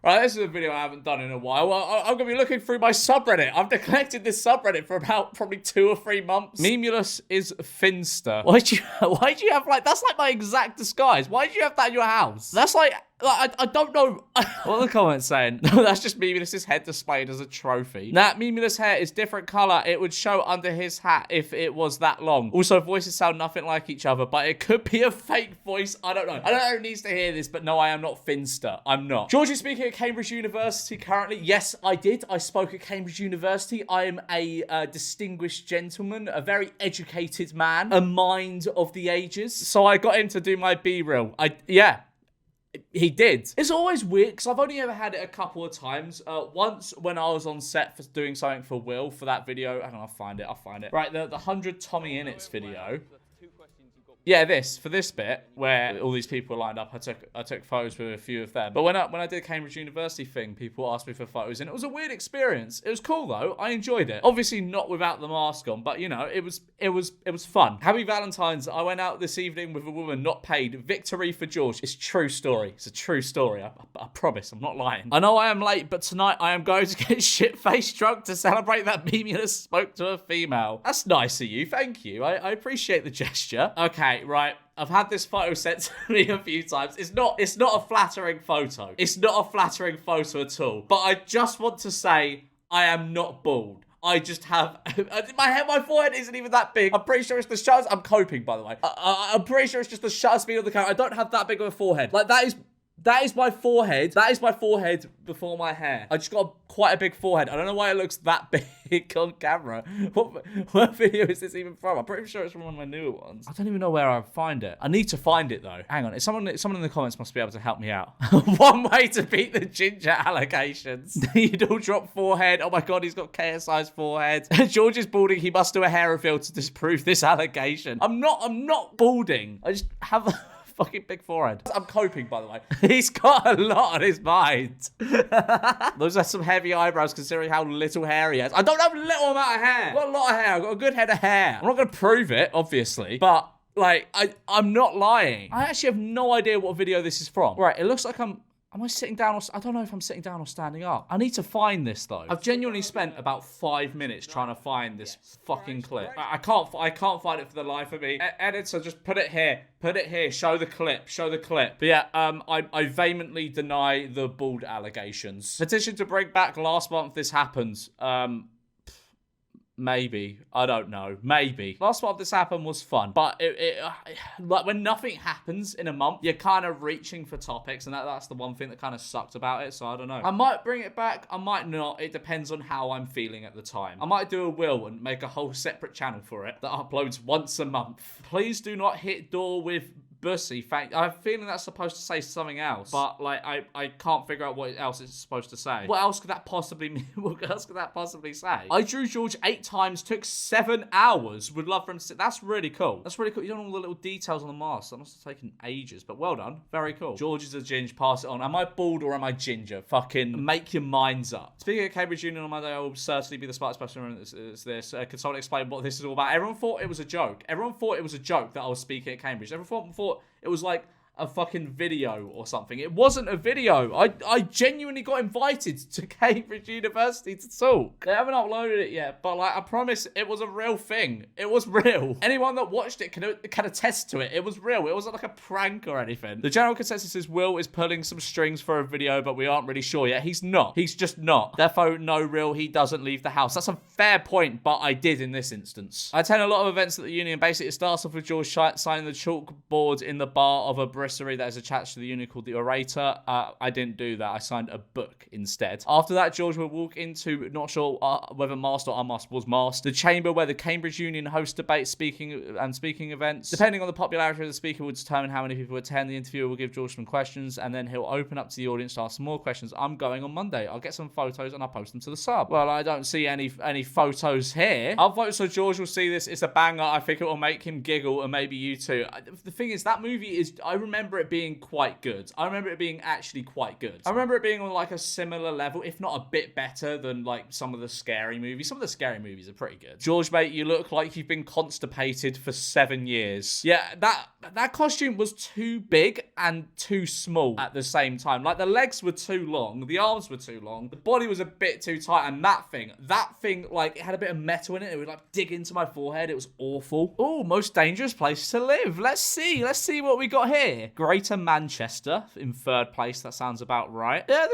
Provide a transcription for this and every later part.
Right, this is a video I haven't done in a while. I'm going to be looking through my subreddit. I've neglected this subreddit for about probably 2 or 3 months. Memulus is Finster. Why'd you have, like, that's like my exact disguise. Why'd you have that in your house? That's like I don't know what are the comments saying. That's just Memulus' head displayed as a trophy. Nah, Memulus' hair is different color. It would show under his hat if it was that long. Also, voices sound nothing like each other, but it could be a fake voice. I don't know. I don't know who needs to hear this, but no, I am not Finster. I'm not. George is speaking at Cambridge University currently. Yes, I did. I spoke at Cambridge University. I am a distinguished gentleman, a very educated man, a mind of the ages. So I got him to do my B-reel. Yeah. He did. It's always weird because I've only ever had it a couple of times. Once when I was on set for doing something for Will for that video. Hang on, I'll find it. Right, the 100 Tommy Innits video. Yeah, for this bit where all these people lined up, I took photos with a few of them. But when I did Cambridge University thing, people asked me for photos, and it was a weird experience. It was cool though. I enjoyed it. Obviously not without the mask on, but you know, it was fun. Happy Valentine's. I went out this evening with a woman not paid. Victory for George. It's a true story. It's a true story. I promise. I'm not lying. I know I am late, but tonight I am going to get shit-faced drunk to celebrate that Memulus spoke to a female. That's nice of you. Thank you. I appreciate the gesture. Okay. Right, I've had this photo sent to me a few times. It's not a flattering photo. It's not a flattering photo at all. But I just want to say I am not bald. I just have my forehead isn't even that big. I'm pretty sure it's the shutter. I'm coping, by the way. I'm pretty sure it's just the shutter speed of the camera. I don't have that big of a forehead. Like that is my forehead. That is my forehead before my hair. I just got quite a big forehead. I don't know why it looks that big on camera. What video is this even from? I'm pretty sure it's from one of my newer ones. I don't even know where I'll find it. I need to find it though. Hang on. Someone in the comments must be able to help me out. One way to beat the ginger allegations. Needle drop forehead. Oh my god, he's got KSI's forehead. George is balding. He must do a hair reveal to disprove this allegation. I'm not balding. I just have fucking big forehead. I'm coping, by the way. He's got a lot on his mind. Those are some heavy eyebrows considering how little hair he has. I don't have a little amount of hair. I've got a lot of hair. I've got a good head of hair. I'm not going to prove it, obviously, but like, I'm not lying. I actually have no idea what video this is from. Right, it looks like Am I sitting down or... I don't know if I'm sitting down or standing up. I need to find this, though. I've genuinely spent about 5 minutes trying to find this fucking clip. I can't find it for the life of me. Editor, just put it here. Put it here. Show the clip. Show the clip. But yeah, I vehemently deny the bald allegations. Petition to bring back last month this happened. Maybe. I don't know. Maybe. Last month this happened was fun. But like when nothing happens in a month, you're kind of reaching for topics. And that's the one thing that kind of sucked about it. So I don't know. I might bring it back. I might not. It depends on how I'm feeling at the time. I might do a will and make a whole separate channel for it that uploads once a month. Please do not hit door with Bussy. I have a feeling that's supposed to say something else, but like I can't figure out what else it's supposed to say. What else could that possibly mean? What else could that possibly say? I drew George 8 times, took 7 hours. Would love for him to. That's really cool. That's really cool. You don't know all the little details on the mask. That must have taken ages, but well done. Very cool. George is a ginger. Pass it on. Am I bald or am I ginger? Fucking make your minds up. Speaking of Cambridge Union on Monday, I will certainly be the smartest person in this. Can someone explain what this is all about? Everyone thought it was a joke. Everyone thought it was a joke that I was speaking at Cambridge. Everyone thought it was like a fucking video or something. It wasn't a video. I genuinely got invited to Cambridge University to talk. They haven't uploaded it yet, but like I promise it was a real thing. It was real. Anyone that watched it can attest to it. It was real. It wasn't like a prank or anything. The general consensus is Will is pulling some strings for a video, but we aren't really sure yet. He's not. He's just not. Therefore, no real, he doesn't leave the house. That's a fair point, but I did in this instance. I attend a lot of events at the union. Basically, it starts off with George signing the chalkboard in the bar of a brasserie that is attached to the unit called the Orator. I didn't do that. I signed a book instead. After that, George will walk into, not sure whether masked or unmasked, was masked, the chamber where the Cambridge Union hosts debates, speaking events. Depending on the popularity of the speaker will determine how many people attend. The interviewer will give George some questions, and then he'll open up to the audience to ask some more questions. I'm going on Monday. I'll get some photos and I'll post them to the sub. Well, I don't see any photos here. I'll vote so George will see this. It's a banger. I think it will make him giggle, and maybe you too. The thing is, that movie is, I remember remember it being quite good. I remember it being actually quite good. I remember it being on like a similar level, if not a bit better than like some of the scary movies. Some of the scary movies are pretty good. George, mate, you look like you've been constipated for 7 years. Yeah, that costume was too big and too small at the same time. Like, the legs were too long, the arms were too long, the body was a bit too tight, and that thing, like, it had a bit of metal in it. It would, like, dig into my forehead. It was awful. Oh, most dangerous place to live. Let's see what we got here. Greater Manchester in 3rd place. That sounds about right. Yeah,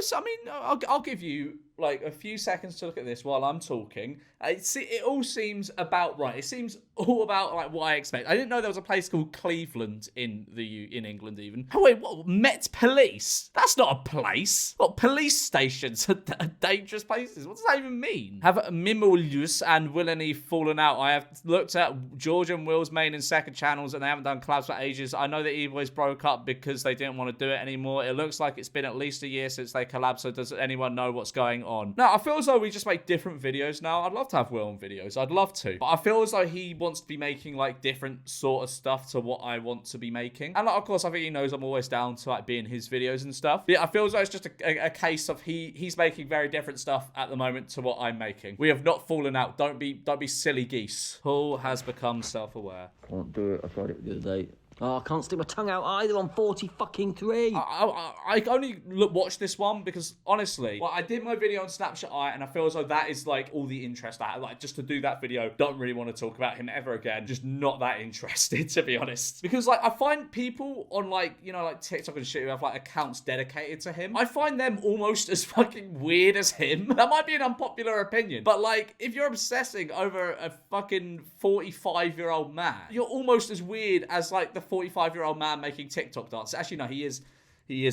I'll give you like a few seconds to look at this while I'm talking. It all seems about right. It seems all about like what I expect. I didn't know there was a place called Cleveland in England even. Oh wait, what? Met Police? That's not a place. What, police stations are dangerous places? What does that even mean? Have Mimulus and Willany fallen out? I have looked at George and Will's main and second channels, and they haven't done collabs for ages. I know that E-Boys broke up because they didn't want to do it anymore. It looks like it's been at least a year since they collabed, so does anyone know what's going on? No, I feel as though we just make different videos now. I'd love to have Will on videos. I'd love to. But I feel as though he wants to be making like different sort of stuff to what I want to be making. And like, of course, I think he knows I'm always down to like be in his videos and stuff. But yeah, I feel as though it's just a case of he's making very different stuff at the moment to what I'm making. We have not fallen out. Don't be silly geese. Paul has become self-aware. Can't do it. I tried it the other day. Oh, I can't stick my tongue out either on 40-3. I only watched this one because, honestly, well, I did my video on Snapchat Eye, and I feel as though that is, like, all the interest I had. Like, just to do that video, don't really want to talk about him ever again. Just not that interested, to be honest. Because, like, I find people on, like, you know, like, TikTok and shit who have, like, accounts dedicated to him. I find them almost as fucking weird as him. That might be an unpopular opinion. But, like, if you're obsessing over a fucking 45-year-old man, you're almost as weird as, like, the 45-year-old man making TikTok dances. Actually, no, he is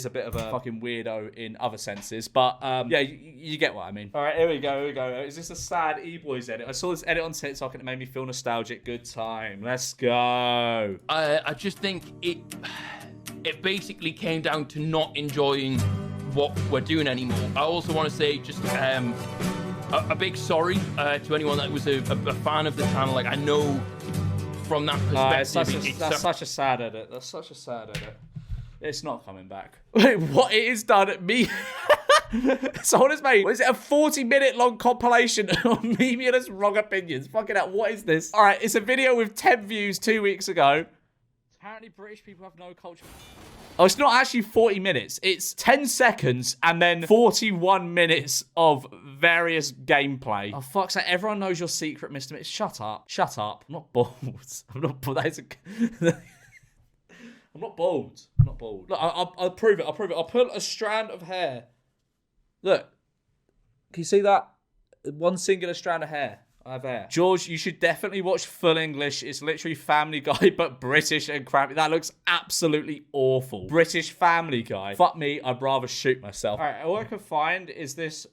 a bit of a fucking weirdo in other senses. But, yeah, you get what I mean. All right, here we go. Is this a sad E-Boys edit? I saw this edit on TikTok and it made me feel nostalgic. Good time. Let's go. I just think it basically came down to not enjoying what we're doing anymore. I also want to say just a big sorry to anyone that was a fan of the channel. Like, I know from that perspective, that's such a sad edit. That's such a sad edit. It's not coming back. Wait, what? It is done at me. Someone has made, what is it, a 40-minute long compilation of Mimia's wrong opinions. Fucking hell, what is this? All right, it's a video with 10 views 2 weeks ago. Apparently British people have no culture. Oh, it's not actually 40 minutes. It's 10 seconds and then 41 minutes of various gameplay. Oh, fuck's sake. Everyone knows your secret, Mr. Mix. Shut up. Shut up. I'm not bald. I'm not bald. I'm not bald. I'm not bald. Look, I'll prove it. I'll prove it. I'll pull a strand of hair. Look. Can you see that? One singular strand of hair. I have hair. George, you should definitely watch Full English. It's literally Family Guy, but British and crappy. That looks absolutely awful. British Family Guy. Fuck me, I'd rather shoot myself. All right, all I can find is this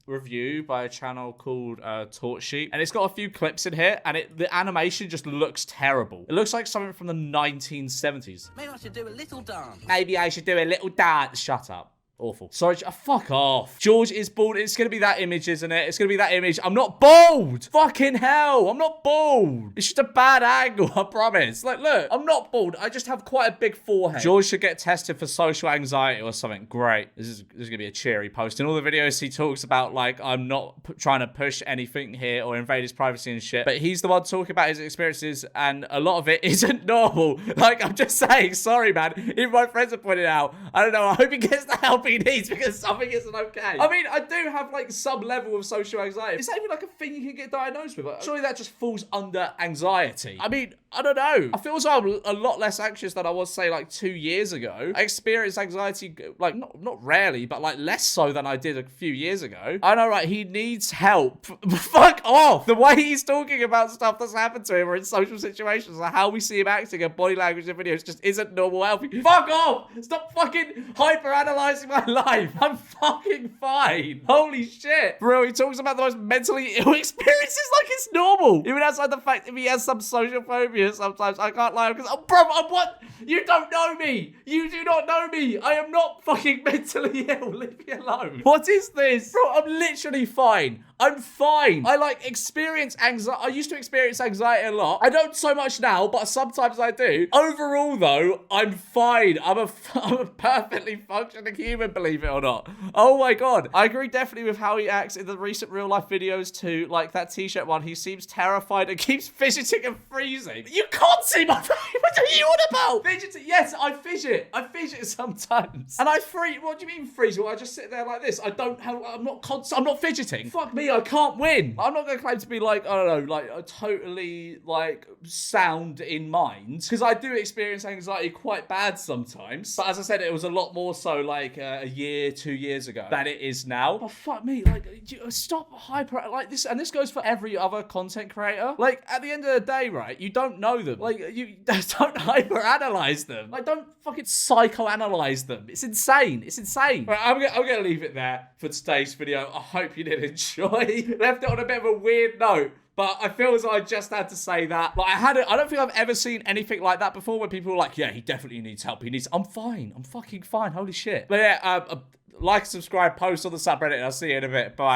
review by a channel called Torch Sheet, and it's got a few clips in here, and the animation just looks terrible. It looks like something from the 1970s. Maybe I should do a little dance. Maybe I should do a little dance. Shut up. Awful. Sorry, fuck off. George is bald. It's going to be that image, isn't it? It's going to be that image. I'm not bald. Fucking hell. I'm not bald. It's just a bad angle, I promise. Like, look, I'm not bald. I just have quite a big forehead. George should get tested for social anxiety or something. Great. This is going to be a cheery post. In all the videos, he talks about, like, I'm not trying to push anything here or invade his privacy and shit. But he's the one talking about his experiences, and a lot of it isn't normal. Like, I'm just saying, sorry, man. Even my friends have pointed out. I don't know. I hope he gets the help he needs because something isn't okay. I mean, I do have like some level of social anxiety. Is that even like a thing you can get diagnosed with? Surely that just falls under anxiety. I mean, I don't know. I feel as though I'm a lot less anxious than I was, say, like 2 years ago. I experience anxiety, like, not rarely, but like less so than I did a few years ago. I know, right? He needs help. Fuck off. The way he's talking about stuff that's happened to him or in social situations, or how we see him acting and body language in videos just isn't normal healthy. Fuck off. Stop fucking hyper-analyzing my life. I'm fucking fine. Holy shit. Bro, he talks about the most mentally ill experiences like it's normal. Even outside the fact if he has some social phobia sometimes, I can't lie because, bro, I'm what? You don't know me. You do not know me. I am not fucking mentally ill. Leave me alone. What is this? Bro, I'm literally fine. I'm fine. I like experience anxiety. I used to experience anxiety a lot. I don't so much now, but sometimes I do. Overall, though, I'm fine. I'm a perfectly functioning human, believe it or not. Oh my god. I agree definitely with how he acts in the recent real life videos too. Like that t-shirt one, he seems terrified and keeps fidgeting and freezing. You can't see my face. What are you on about? Fidgeting? Yes, I fidget. I fidget sometimes. And I freeze. What do you mean freeze? Well, I just sit there like this. I'm not fidgeting. Fuck me, I can't win. I'm not going to claim to be like, I don't know, like a totally like sound in mind. Because I do experience anxiety quite bad sometimes. But as I said, it was a lot more so like a year, 2 years ago than it is now. But fuck me, like stop hyper like this. And this goes for every other content creator. Like at the end of the day, right, you don't know them. Like you don't hyper analyze them. Like don't fucking psychoanalyze them. It's insane. It's insane. Right, I'm gonna leave it there for today's video. I hope you did enjoy. Left it on a bit of a weird note. But I feel as though I just had to say that. Like I don't think I've ever seen anything like that before where people were like, yeah, he definitely needs help. I'm fine. I'm fucking fine. Holy shit. But yeah, like, subscribe, post on the subreddit, and I'll see you in a bit. Bye.